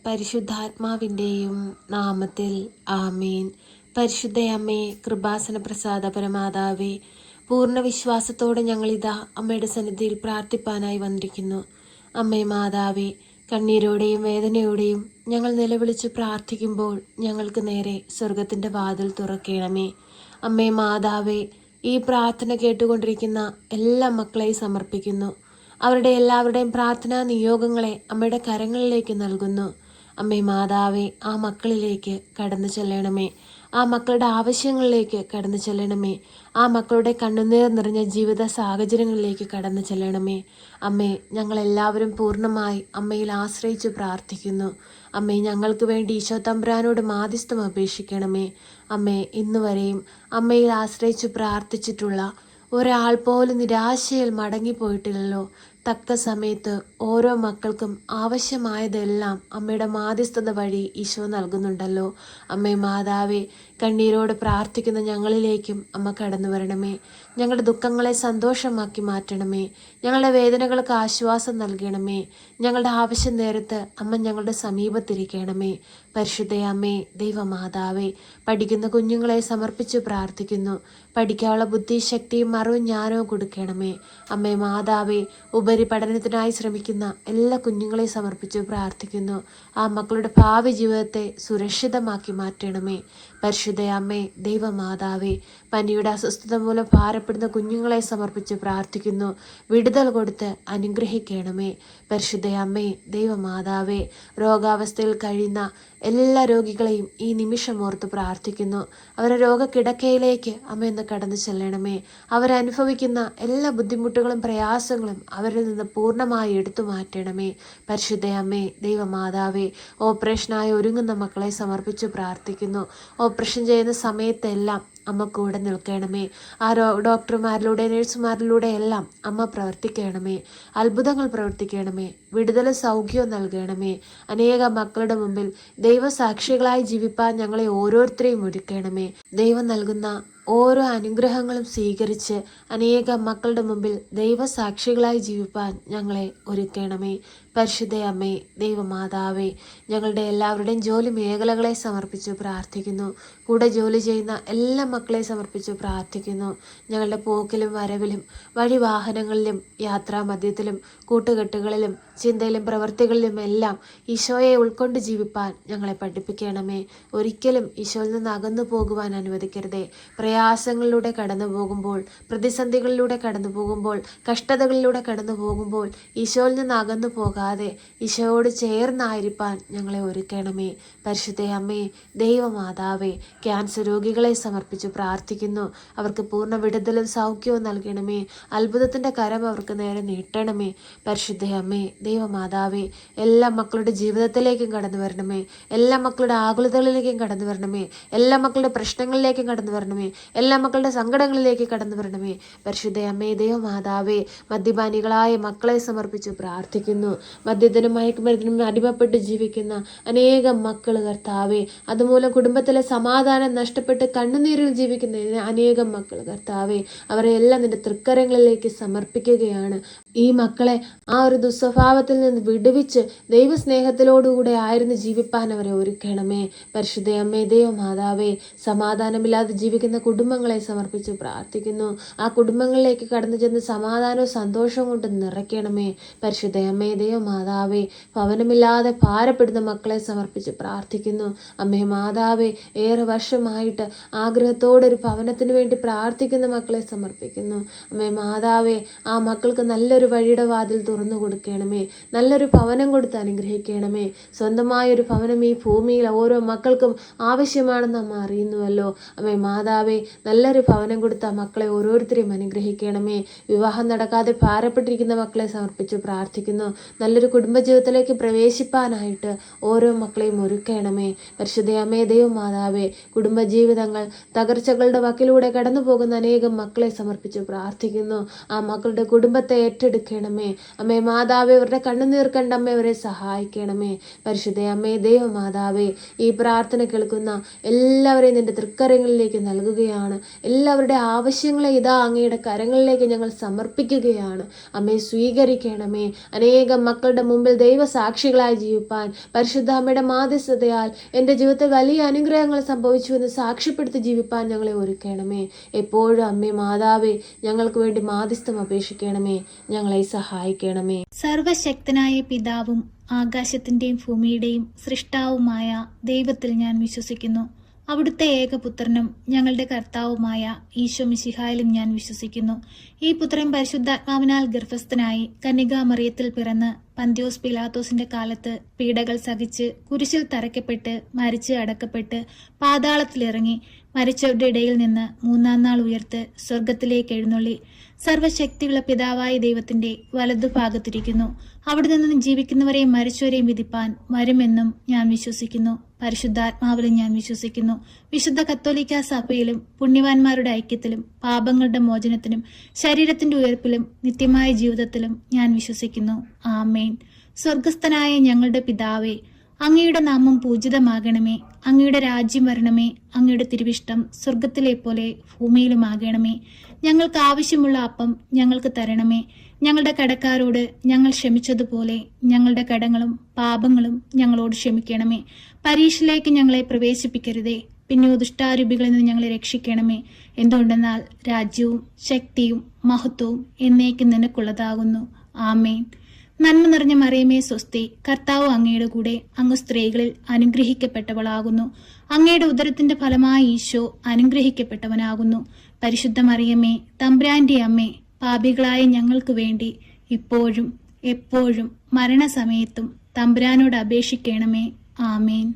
പരിശുദ്ധാത്മാവിൻ്റെയും നാമത്തിൽ ആമേൻ. പരിശുദ്ധയമ്മേ, കൃപാസന പ്രസാദ പരമാതാവേ, പൂർണ്ണ വിശ്വാസത്തോടെ ഞങ്ങളിതാ അമ്മയുടെ സന്നിധിയിൽ പ്രാർത്ഥിപ്പാനായി വന്നിരിക്കുന്നു. അമ്മേ മാതാവേ, കണ്ണീരോടെയും വേദനയോടെയും ഞങ്ങൾ നിലവിളിച്ച് പ്രാർത്ഥിക്കുമ്പോൾ ഞങ്ങൾക്ക് നേരെ സ്വർഗത്തിൻ്റെ വാതിൽ തുറക്കണമേ. അമ്മേ മാതാവേ, ഈ പ്രാർത്ഥന കേട്ടുകൊണ്ടിരിക്കുന്ന എല്ലാ മക്കളെയും സമർപ്പിക്കുന്നു. അവരുടെ എല്ലാവരുടെയും പ്രാർത്ഥനാ നിയോഗങ്ങളെ അമ്മയുടെ കരങ്ങളിലേക്ക് നൽകുന്നു. അമ്മേ മാതാവേ, ആ മക്കളിലേക്ക് കടന്നു ചെല്ലണമേ. ആ മക്കളുടെ ആവശ്യങ്ങളിലേക്ക് കടന്നു ചെല്ലണമേ. ആ മക്കളുടെ കണ്ണുനീർ നിറഞ്ഞ ജീവിത സാഹചര്യങ്ങളിലേക്ക് കടന്നു ചെല്ലണമേ. അമ്മേ, ഞങ്ങളെല്ലാവരും പൂർണ്ണമായി അമ്മയിൽ ആശ്രയിച്ച് പ്രാർത്ഥിക്കുന്നു. അമ്മേ, ഞങ്ങൾക്ക് വേണ്ടി ഈശോ തമ്പുരാനോട് മാധ്യസ്ഥം അപേക്ഷിക്കണമേ. അമ്മേ, ഇന്നുവരെയും അമ്മയിൽ ആശ്രയിച്ച് പ്രാർത്ഥിച്ചിട്ടുള്ള ഒരാൾ പോലും നിരാശയിൽ മടങ്ങിപ്പോയിട്ടില്ലല്ലോ. തക്ക സമയത്ത് ഓരോ മക്കൾക്കും ആവശ്യമായതെല്ലാം അമ്മയുടെ മാധ്യസ്ഥത വഴി ഈശോ നൽകുന്നുണ്ടല്ലോ. അമ്മേ മാതാവേ, കണ്ണീരോട് പ്രാർത്ഥിക്കുന്ന ഞങ്ങളിലേക്കും അമ്മ കടന്നു വരണമേ. ഞങ്ങളുടെ ദുഃഖങ്ങളെ സന്തോഷമാക്കി മാറ്റണമേ. ഞങ്ങളുടെ വേദനകൾക്ക് ആശ്വാസം നൽകണമേ. ഞങ്ങളുടെ ആവശ്യം നേരത്ത് അമ്മ ഞങ്ങളുടെ സമീപത്തിരിക്കണമേ. പരിശുദ്ധയമ്മേ, ദൈവമാതാവേ, പഠിക്കുന്ന കുഞ്ഞുങ്ങളെ സമർപ്പിച്ച് പ്രാർത്ഥിക്കുന്നു. പഠിക്കാനുള്ള ബുദ്ധിശക്തിയും അറിവും ജ്ഞാനവും കൊടുക്കണമേ. അമ്മേ മാതാവേ, ഉപരിപഠനത്തിനായി ശ്രമിക്കുന്ന എല്ലാ കുഞ്ഞുങ്ങളെയും സമർപ്പിച്ച് പ്രാർത്ഥിക്കുന്നു. ആ മക്കളുടെ ഭാവി ജീവിതത്തെ സുരക്ഷിതമാക്കി മാറ്റണമേ. പരിശുദ്ധയമ്മേ, ദൈവമാതാവേ, പനിയുടെ അസ്വസ്ഥത മൂലം ഭാരപ്പെടുന്ന കുഞ്ഞുങ്ങളെ സമർപ്പിച്ച് പ്രാർത്ഥിക്കുന്നു. വിടുതൽ കൊടുത്ത് അനുഗ്രഹിക്കണമേ. പരിശുദ്ധയമ്മേ, ദൈവമാതാവേ, രോഗാവസ്ഥയിൽ കഴിയുന്ന എല്ലാ രോഗികളെയും ഈ നിമിഷം ഓർത്ത് പ്രാർത്ഥിക്കുന്നു. അവരുടെ രോഗക്കിടക്കയിലേക്ക് അമ്മയൊന്ന് കടന്നു ചെല്ലണമേ. അവരനുഭവിക്കുന്ന എല്ലാ ബുദ്ധിമുട്ടുകളും പ്രയാസങ്ങളും അവരിൽ നിന്ന് പൂർണ്ണമായി എടുത്തു മാറ്റണമേ. പരിശുദ്ധയമ്മേ, ദൈവമാതാവേ, ഓപ്പറേഷനായി ഒരുങ്ങുന്ന മക്കളെ സമർപ്പിച്ച് പ്രാർത്ഥിക്കുന്നു. ഓപ്പറേഷൻ ചെയ്യുന്ന സമയത്തെല്ലാം അമ്മ കൂടെ നിൽക്കണമേ. ആ ഡോക്ടർമാരിലൂടെ നഴ്സുമാരിലൂടെ എല്ലാം അമ്മ പ്രവർത്തിക്കണമേ. അത്ഭുതങ്ങൾ പ്രവർത്തിക്കണമേ. വിടുതലും സൗഖ്യവും നൽകണമേ. അനേകം മക്കളുടെ മുമ്പിൽ ദൈവസാക്ഷികളായി ജീവിപ്പാൻ ഞങ്ങളെ ഓരോരുത്തരെയും ഒരുക്കണമേ. ദൈവം നൽകുന്ന ഓരോ അനുഗ്രഹങ്ങളും സ്വീകരിച്ച് അനേകം മക്കളുടെ മുമ്പിൽ ദൈവസാക്ഷികളായി ജീവിപ്പാൻ ഞങ്ങളെ ഒരുക്കണമേ. പരിശുദ്ധയമ്മേ, ദൈവമാതാവേ, ഞങ്ങളുടെ എല്ലാവരുടെയും ജോലി മേഖലകളെ സമർപ്പിച്ച് പ്രാർത്ഥിക്കുന്നു. കൂടെ ജോലി ചെയ്യുന്ന എല്ലാ മക്കളെ സമർപ്പിച്ച് പ്രാർത്ഥിക്കുന്നു. ഞങ്ങളുടെ പോക്കിലും വരവിലും വഴിവാഹനങ്ങളിലും യാത്രാമധ്യത്തിലും കൂട്ടുകെട്ടുകളിലും ചിന്തയിലും പ്രവൃത്തികളിലും എല്ലാം ഈശോയെ ഉൾക്കൊണ്ട് ജീവിപ്പാൻ ഞങ്ങളെ പഠിപ്പിക്കണമേ. ഒരിക്കലും ഈശോയിൽ നിന്ന് അകന്നു പോകുവാൻ അനുവദിക്കരുതേ. പ്രയാസങ്ങളിലൂടെ കടന്നു പോകുമ്പോൾ, പ്രതിസന്ധികളിലൂടെ കടന്നു പോകുമ്പോൾ, കഷ്ടതകളിലൂടെ കടന്നു പോകുമ്പോൾ ഈശോയിൽ നിന്ന് അകന്നു പോകാതെ ഈശോയോട് ചേർന്നായിരിക്കാൻ ഞങ്ങളെ ഒരുക്കണമേ. പരിശുദ്ധയമ്മേ, ദൈവമാതാവേ, ക്യാൻസർ രോഗികളെ സമർപ്പിച്ച് പ്രാർത്ഥിക്കുന്നു. അവർക്ക് പൂർണ്ണ വിടുതലും സൗഖ്യവും നൽകണമേ. അത്ഭുതത്തിൻ്റെ കരം അവർക്ക് നേരെ നീട്ടണമേ. പരിശുദ്ധയമ്മേ, ദൈവമാതാവേ, എല്ലാ മക്കളുടെ ജീവിതത്തിലേക്കും കടന്നു വരണമേ. എല്ലാ മക്കളുടെ ആകുലതകളിലേക്കും കടന്നു വരണമേ. എല്ലാ മക്കളുടെ പ്രശ്നങ്ങളിലേക്കും കടന്നു വരണമേ. എല്ലാ മക്കളുടെ സങ്കടങ്ങളിലേക്ക് കടന്നു വരണമേ. പരിശുദ്ധയമ്മേ, ദൈവമാതാവേ, മദ്യപാനികളായ മക്കളെ സമർപ്പിച്ച് പ്രാർത്ഥിക്കുന്നു. മദ്യത്തിനും മയക്കുമരുന്നിനും അടിമപ്പെട്ട് ജീവിക്കുന്ന അനേകം മക്കൾ കർത്താവേ, അതുമൂലം കുടുംബത്തിലെ സമാധാനം നഷ്ടപ്പെട്ട് കണ്ണുനീരിൽ ജീവിക്കുന്ന അനേകം മക്കൾ കർത്താവേ, അവരെ എല്ലാം നിന്റെ തൃക്കരങ്ങളിലേക്ക് സമർപ്പിക്കുകയാണ്. ഈ മക്കളെ ആ ഒരു ദുസ്വഭാവത്തിൽ നിന്ന് വിടുവിച്ച് ദൈവസ്നേഹത്തിലോടുകൂടെ ആയിരുന്നു ജീവിപ്പാൻ അവരെ ഒരുക്കണമേ. പരിശുദ്ധയമ്മേ, ദൈവമാതാവേ, സമാധാനമില്ലാതെ ജീവിക്കുന്ന കുടുംബങ്ങളെ സമർപ്പിച്ച് പ്രാർത്ഥിക്കുന്നു. ആ കുടുംബങ്ങളിലേക്ക് കടന്നു ചെന്ന് സമാധാനവും സന്തോഷവും കൊണ്ട് നിറയ്ക്കണമേ. പരിശുദ്ധയമ്മേ, ദൈവമാതാവേ, ഭവനമില്ലാതെ ഭാരപ്പെടുന്ന മക്കളെ സമർപ്പിച്ച് പ്രാർത്ഥിക്കുന്നു. അമ്മേ മാതാവേ, ഏറെ വർഷമായിട്ട് ആഗ്രഹത്തോടെ ഒരു ഭവനത്തിന് വേണ്ടി പ്രാർത്ഥിക്കുന്ന മക്കളെ സമർപ്പിക്കുന്നു. അമ്മേ മാതാവേ, ആ മക്കൾക്ക് നല്ലൊരു വഴിയുടെ വാതിൽ തുറന്നു കൊടുക്കണമേ. നല്ലൊരു ഭവനം കൊടുത്ത് അനുഗ്രഹിക്കണമേ. സ്വന്തമായൊരു ഭവനം ഈ ഭൂമിയിൽ ഓരോ മക്കൾക്കും ആവശ്യമാണെന്ന് അമ്മ അറിയുന്നുവല്ലോ. അമ്മേ മാതാവേ, നല്ലൊരു ഭവനം കൊടുത്ത് ആ മക്കളെ ഓരോരുത്തരെയും അനുഗ്രഹിക്കണമേ. വിവാഹം നടക്കാതെ ഭാരപ്പെട്ടിരിക്കുന്ന മക്കളെ സമർപ്പിച്ച് പ്രാർത്ഥിക്കുന്നു. നല്ലൊരു കുടുംബജീവിതത്തിലേക്ക് പ്രവേശിപ്പാനായിട്ട് ഓരോ മക്കളെയും ഒരുക്കണമേ. പരിശുദ്ധയമ്മേ, ദൈവമാതാവേ, കുടുംബജീവിതങ്ങൾ തകർച്ചകളുടെ വക്കിലൂടെ കടന്നു പോകുന്ന അനേകം മക്കളെ സമർപ്പിച്ച് പ്രാർത്ഥിക്കുന്നു. ആ മക്കളുടെ കുടുംബത്തെ ഏറ്റെടുക്കണമേ. അമ്മേ മാതാവേ, അവരുടെ കണ്ണുനീർ കണ്ടമ്മേ അവരെ സഹായിക്കണമേ. പരിശുദ്ധയമ്മേ, ദൈവമാതാവേ, ഈ പ്രാർത്ഥന കേൾക്കുന്ന എല്ലാവരെയും നിന്റെ തൃക്കരങ്ങളിലേക്ക് നൽകുകയാണ്. എല്ലാവരുടെ ആവശ്യങ്ങളെ ഇതാ അങ്ങയുടെ കരങ്ങളിലേക്ക് ഞങ്ങൾ സമർപ്പിക്കുകയാണ്. അമ്മേ, സ്വീകരിക്കണമേ. അനേകം മക്കളുടെ മുമ്പിൽ ദൈവസാക്ഷികളായി ജീവിപ്പാൻ പരിശുദ്ധ അമ്മയുടെ മാധ്യസ്ഥതയാൽ എൻ്റെ ജീവിതത്തിൽ വലിയ അനുഗ്രഹങ്ങൾ സംഭവിച്ചു എന്ന് സാക്ഷ്യപ്പെടുത്തി ജീവിപ്പാൻ ഞങ്ങളെ ഒരുക്കണമേ. എപ്പോഴും അമ്മേ മാതാവേ ഞങ്ങൾക്ക് വേണ്ടി മാധ്യസ്ഥം അപേക്ഷിക്കണമേ. ഞങ്ങളെ സഹായിക്കണമേ. സർവശക്തനായ പിതാവും ആകാശത്തിന്റെയും ഭൂമിയുടെയും സൃഷ്ടാവുമായ ദൈവത്തിൽ ഞാൻ വിശ്വസിക്കുന്നു. അവിടുത്തെ ഏകപുത്രനും ഞങ്ങളുടെ കർത്താവുമായ ഈശോ മിശിഹായിലും ഞാൻ വിശ്വസിക്കുന്നു. ഈ പുത്രൻ പരിശുദ്ധാത്മാവിനാൽ ഗർഭസ്ഥനായി കന്യകാമറിയത്തിൽ പിറന്ന് പന്തിയോസ് പിലാത്തോസിന്റെ കാലത്ത് പീഡകൾ സഹിച്ച് കുരിശിൽ തറയ്ക്കപ്പെട്ട് മരിച്ച് അടക്കപ്പെട്ട് പാതാളത്തിലിറങ്ങി മരിച്ചവരുടെ ഇടയിൽ നിന്ന് മൂന്നാം നാൾ ഉയർത്ത് സ്വർഗത്തിലേക്ക് എഴുന്നള്ളി സർവശക്തിയുള്ള പിതാവായ ദൈവത്തിന്റെ വലതുഭാഗത്തിരിക്കുന്നു. അവിടെ നിന്ന് ജീവിക്കുന്നവരെയും മരിച്ചവരെയും വിധിപ്പാൻ വരുമെന്നും ഞാൻ വിശ്വസിക്കുന്നു. പരിശുദ്ധാത്മാവിലും ഞാൻ വിശ്വസിക്കുന്നു. വിശുദ്ധ കത്തോലിക്ക സഭയിലും പുണ്യവാന്മാരുടെ ഐക്യത്തിലും പാപങ്ങളുടെ മോചനത്തിനും ശരീരത്തിന്റെ ഉയർപ്പിലും നിത്യമായ ജീവിതത്തിലും ഞാൻ വിശ്വസിക്കുന്നു. ആമേൻ. സ്വർഗസ്ഥനായ ഞങ്ങളുടെ പിതാവേ, അങ്ങയുടെ നാമം പൂജിതമാകണമേ. അങ്ങയുടെ രാജ്യം വരണമേ. അങ്ങയുടെ തിരുവിഷ്ടം സ്വർഗത്തിലെ പോലെ ഭൂമിയിലുമാകണമേ. ഞങ്ങൾക്ക് ആവശ്യമുള്ള അപ്പം ഞങ്ങൾക്ക് തരണമേ. ഞങ്ങളുടെ കടക്കാരോട് ഞങ്ങൾ ക്ഷമിച്ചതുപോലെ ഞങ്ങളുടെ കടങ്ങളും പാപങ്ങളും ഞങ്ങളോട് ക്ഷമിക്കണമേ. പരീക്ഷയിലേക്ക് ഞങ്ങളെ പ്രവേശിപ്പിക്കരുതേ, പിന്നെ ദുഷ്ടാരൂപികളിൽ നിന്ന് ഞങ്ങളെ രക്ഷിക്കണമേ. എന്തുകൊണ്ടെന്നാൽ രാജ്യവും ശക്തിയും മഹത്വവും എന്നേക്കും നിനക്കുള്ളതാകുന്നു. ആമേൻ. നന്മ നിറഞ്ഞ മറിയമേ സ്വസ്തി, കർത്താവ് അങ്ങയുടെ കൂടെ, അങ്ങ് സ്ത്രീകളിൽ അനുഗ്രഹിക്കപ്പെട്ടവളാകുന്നു. അങ്ങയുടെ ഉദരത്തിന്റെ ഫലമായ ഈശോ അനുഗ്രഹിക്കപ്പെട്ടവനാകുന്നു. പരിശുദ്ധ മറിയമേ, തമ്പുരാന്റെ അമ്മേ, പാപികളായ ഞങ്ങൾക്ക് വേണ്ടി ഇപ്പോഴും എപ്പോഴും മരണസമയത്തും തമ്പുരാനോട് അപേക്ഷിക്കണമേ. ആമേൻ.